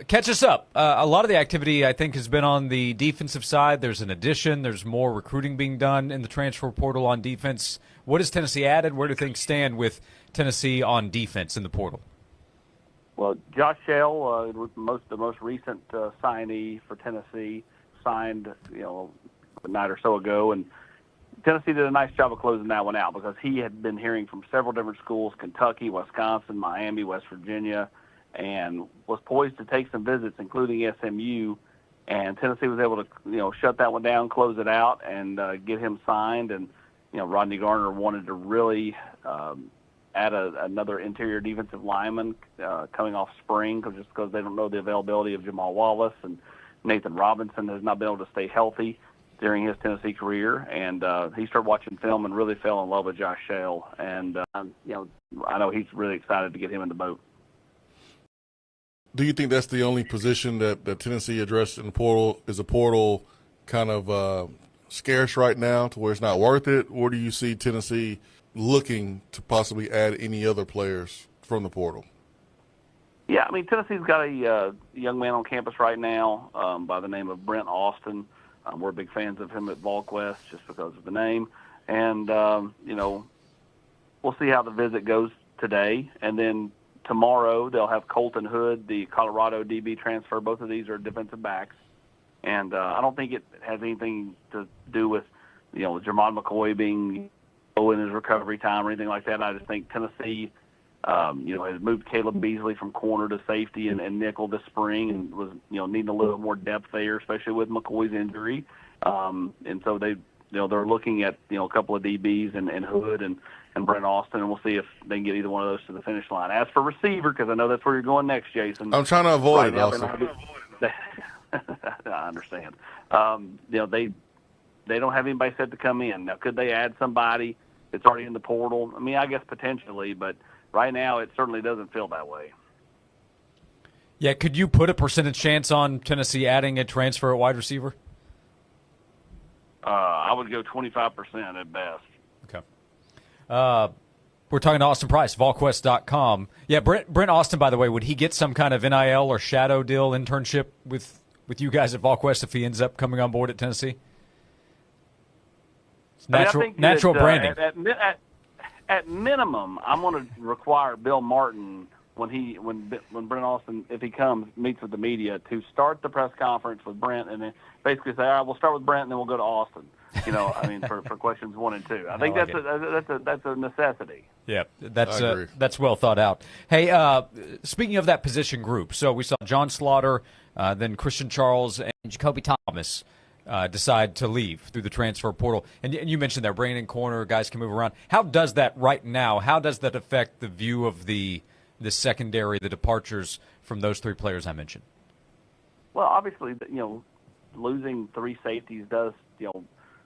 catch us up. A lot of the activity, I think, has been on the defensive side. There's an addition. There's more recruiting being done in the transfer portal on defense. What has Tennessee added? Where do things stand with Tennessee on defense in the portal? Well, Josh Shell, the most recent signee for Tennessee, signed a night or so ago, and Tennessee did a nice job of closing that one out because he had been hearing from several different schools, Kentucky, Wisconsin, Miami, West Virginia, and was poised to take some visits, including SMU, and Tennessee was able to shut that one down, close it out, and get him signed. And Rodney Garner wanted to really add another interior defensive lineman coming off spring, just because they don't know the availability of Jamal Wallace, and Nathan Robinson has not been able to stay healthy during his Tennessee career, and he started watching film and really fell in love with Josh Shell. And I know he's really excited to get him in the boat. Do you think that's the only position that Tennessee addressed in the portal? Is the portal kind of scarce right now to where it's not worth it, or do you see Tennessee looking to possibly add any other players from the portal? Yeah, I mean, Tennessee's got a young man on campus right now by the name of Brent Austin. We're big fans of him at Volquest just because of the name. And, we'll see how the visit goes today. And then tomorrow they'll have Colton Hood, the Colorado DB transfer. Both of these are defensive backs. And I don't think it has anything to do with, Jermon McCoy being low in his recovery time or anything like that. I just think Tennessee, has moved Caleb Beasley from corner to safety and nickel this spring, and was, needing a little more depth there, especially with McCoy's injury. And so they're looking at, a couple of DBs and Hood and Brent Austin, and we'll see if they can get either one of those to the finish line. As for receiver, because I know that's where you're going next, Jason. I'm trying to avoid it, Austin. I understand. They don't have anybody set to come in. Now, could they add somebody that's already in the portal? I mean, I guess potentially, but right now it certainly doesn't feel that way. Yeah, could you put a percentage chance on Tennessee adding a transfer at wide receiver? I would go 25% at best. Okay. We're talking to Austin Price, Volquest.com. Yeah, Brent Austin, by the way, would he get some kind of NIL or shadow deal internship with you guys at Volquest if he ends up coming on board at Tennessee? It's natural branding. At minimum, I'm going to require Bill Martin when Brent Austin, if he comes, meets with the media, to start the press conference with Brent, and then basically say, all right, we'll start with Brent, and then we'll go to Austin. For questions 1 and 2. I think that's a necessity. Yeah, that's well thought out. Hey, speaking of that position group, so we saw John Slaughter, then Christian Charles, and Jacobe Thomas decide to leave through the transfer portal. And you mentioned there, bringing in corner, guys can move around. How does that right now, how does that affect the view of the secondary, the departures from those 3 players I mentioned? Well, obviously, losing 3 safeties does,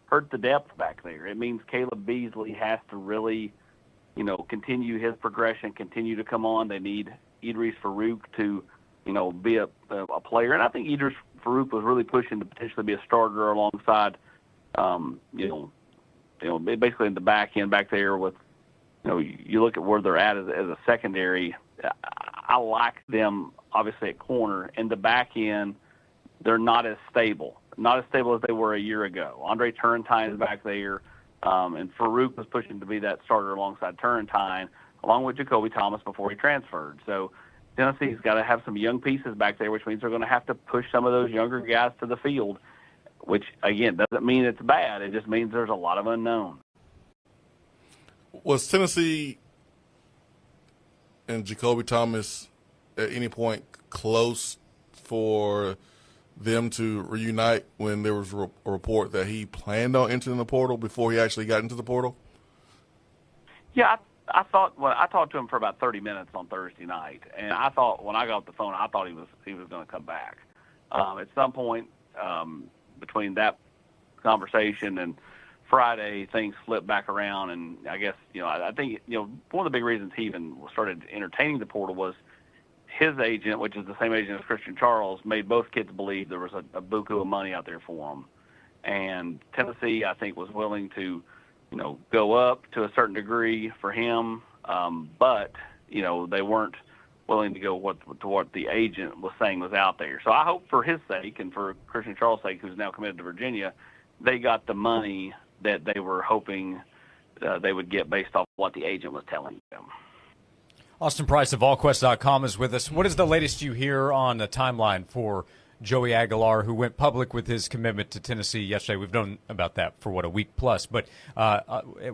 hurt the depth back there. It means Caleb Beasley has to really, continue his progression, continue to come on. They need Idris Farouk to, be a player. And I think Idris Farouk was really pushing to potentially be a starter alongside, basically in the back end back there with, you look at where they're at as a secondary. I like them, obviously, at corner. In the back end, they're not as stable as they were a year ago. Andre Turrentine is back there, and Farouk was pushing to be that starter alongside Turrentine, along with Jakobe Thomas before he transferred. So Tennessee's got to have some young pieces back there, which means they're going to have to push some of those younger guys to the field, which, again, doesn't mean it's bad. It just means there's a lot of unknown. Was Tennessee and Jacobe Thomas at any point close for them to reunite when there was a report that he planned on entering the portal before he actually got into the portal? Yeah, I thought. Well, I talked to him for about 30 minutes on Thursday night, and I thought when I got off the phone, I thought he was going to come back. At some point between that conversation and Friday, things flipped back around, and I guess I think one of the big reasons he even started entertaining the portal was his agent, which is the same agent as Christian Charles, made both kids believe there was a buku of money out there for them. And Tennessee, I think, was willing to, go up to a certain degree for him, but, they weren't willing to go to what the agent was saying was out there. So I hope for his sake and for Christian Charles' sake, who's now committed to Virginia, they got the money that they were hoping they would get based off what the agent was telling them. Austin Price of VolQuest.com is with us. What is the latest you hear on the timeline for Joey Aguilar, who went public with his commitment to Tennessee yesterday? We've known about that for, a week plus. But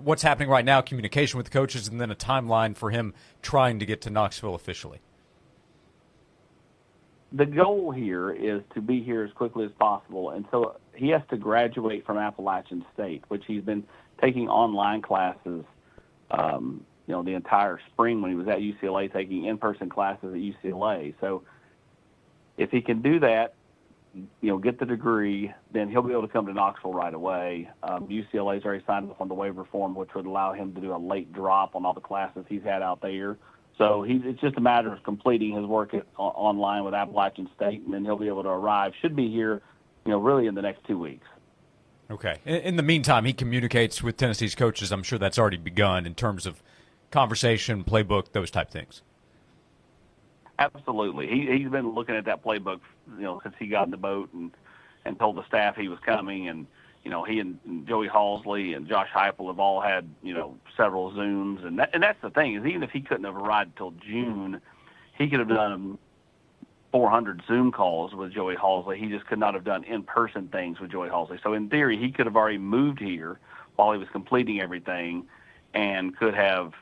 what's happening right now, communication with the coaches, and then a timeline for him trying to get to Knoxville officially? The goal here is to be here as quickly as possible. And so he has to graduate from Appalachian State, which he's been taking online classes the entire spring when he was at UCLA, taking in-person classes at UCLA. So if he can do that, get the degree, then he'll be able to come to Knoxville right away. UCLA's already signed up on the waiver form, which would allow him to do a late drop on all the classes he's had out there. So it's just a matter of completing his work online with Appalachian State, and then he'll be able to arrive. Should be here, really in the next 2 weeks. Okay. In the meantime, he communicates with Tennessee's coaches. I'm sure that's already begun in terms of conversation, playbook, those type things. Absolutely. He's been looking at that playbook, since he got in the boat and told the staff he was coming. And, he and Joey Halsley and Josh Heupel have all had, several Zooms. And that's the thing, is even if he couldn't have arrived until June, he could have done 400 Zoom calls with Joey Halsley. He just could not have done in-person things with Joey Halsley. So in theory, he could have already moved here while he was completing everything and could have,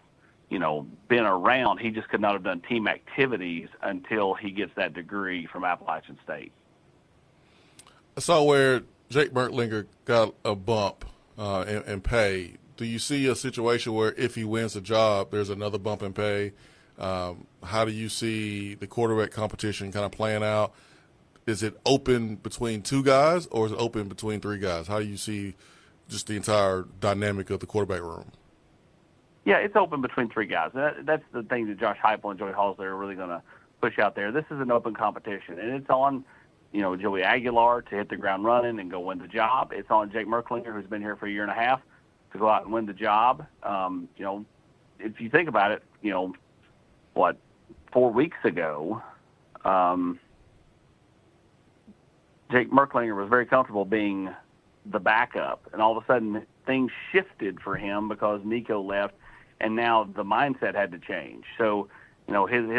been around. He just could not have done team activities until he gets that degree from Appalachian State. I saw where Jake Mertlinger got a bump in pay. Do you see a situation where if he wins the job, there's another bump in pay? How do you see the quarterback competition kind of playing out? Is it open between two guys, or is it open between three guys? How do you see just the entire dynamic of the quarterback room? Yeah, it's open between three guys. That's the thing that Josh Heupel and Joey Halsley are really going to push out there. This is an open competition, and it's on, Joey Aguilar to hit the ground running and go win the job. It's on Jake Mertlinger, who's been here for a year and a half, to go out and win the job. If you think about it, 4 weeks ago, Jake Mertlinger was very comfortable being the backup, and all of a sudden things shifted for him because Nico left, and now the mindset had to change. So, his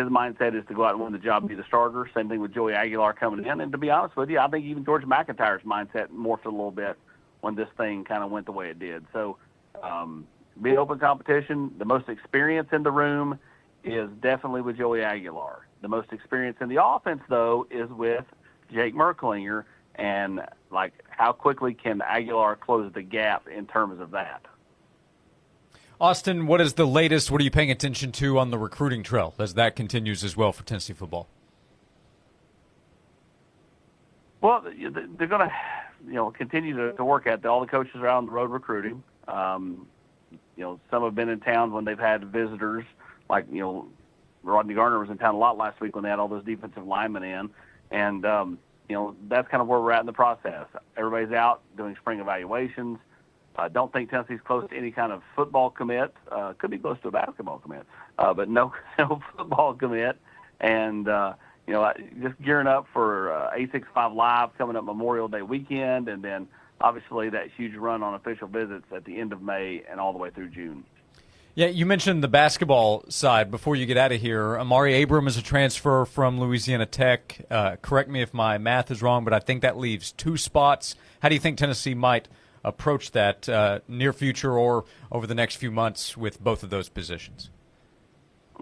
mindset is to go out and win the job, be the starter. Same thing with Joey Aguilar coming in. And to be honest with you, I think even George McIntyre's mindset morphed a little bit when this thing kind of went the way it did. So, be an open competition. The most experience in the room is definitely with Joey Aguilar. The most experience in the offense, though, is with Jake Mertlinger. And, how quickly can Aguilar close the gap in terms of that? Austin, what is the latest? What are you paying attention to on the recruiting trail as that continues as well for Tennessee football? Well, they're going to, continue to work at it. All the coaches are out on the road recruiting. Some have been in town when they've had visitors, Rodney Garner was in town a lot last week when they had all those defensive linemen in. And, that's kind of where we're at in the process. Everybody's out doing spring evaluations. Don't think Tennessee's close to any kind of football commit. Could be close to a basketball commit, but no football commit. And, just gearing up for A65 Live coming up Memorial Day weekend, and then obviously that huge run on official visits at the end of May and all the way through June. Yeah, you mentioned the basketball side. Before you get out of here, Amari Abram is a transfer from Louisiana Tech. Correct me if my math is wrong, but I think that leaves 2 spots. How do you think Tennessee might approach that near future or over the next few months with both of those positions?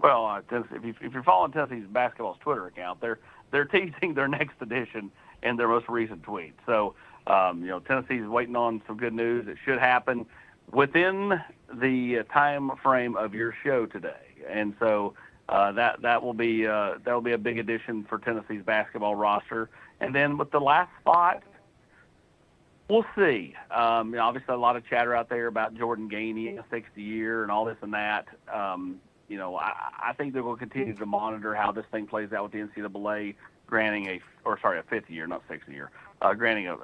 Well, if you're following Tennessee's basketball's Twitter account, they're teasing their next edition in their most recent tweet. So, Tennessee's waiting on some good news. It should happen within the time frame of your show today, and so that will be a big addition for Tennessee's basketball roster. And then with the last spot, we'll see. Obviously, a lot of chatter out there about Jordan Gainey, a 60-year, and all this and that. I think they will continue to monitor how this thing plays out with the NCAA granting a 5th year, not 60-year, granting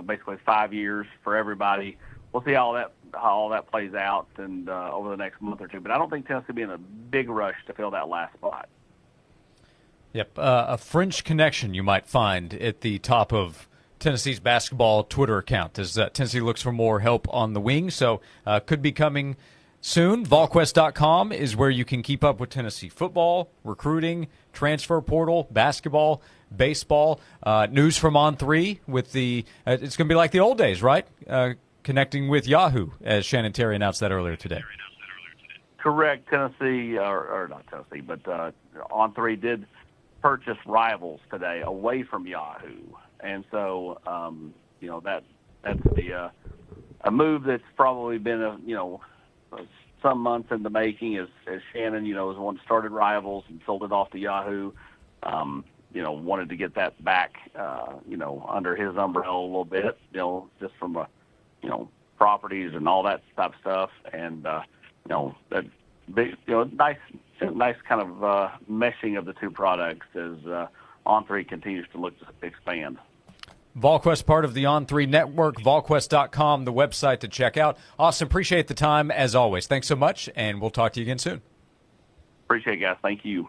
basically 5 years for everybody. We'll see how all that plays out and over the next month or two. But I don't think Tennessee will be in a big rush to fill that last spot. Yep, a French connection you might find at the top of Tennessee's basketball Twitter account as Tennessee looks for more help on the wing, so could be coming soon. Volquest.com is where you can keep up with Tennessee football, recruiting, transfer portal, basketball, baseball, news from On3 with the it's going to be like the old days, right? Connecting with Yahoo, as Shannon Terry announced that earlier today. Correct. Tennessee, or not Tennessee, but On3 did purchase Rivals today away from Yahoo. And so, that's a move that's probably been, some months in the making as Shannon, is the one that started Rivals and sold it off to Yahoo. Wanted to get that back, under his umbrella a little bit, just from properties and all that type of stuff. And, that big, nice kind of meshing of the two products as On3 continues to look to expand. Volquest, part of the On3 network, Volquest.com, the website to check out. Austin, appreciate the time as always. Thanks so much, and we'll talk to you again soon. Appreciate it, guys. Thank you.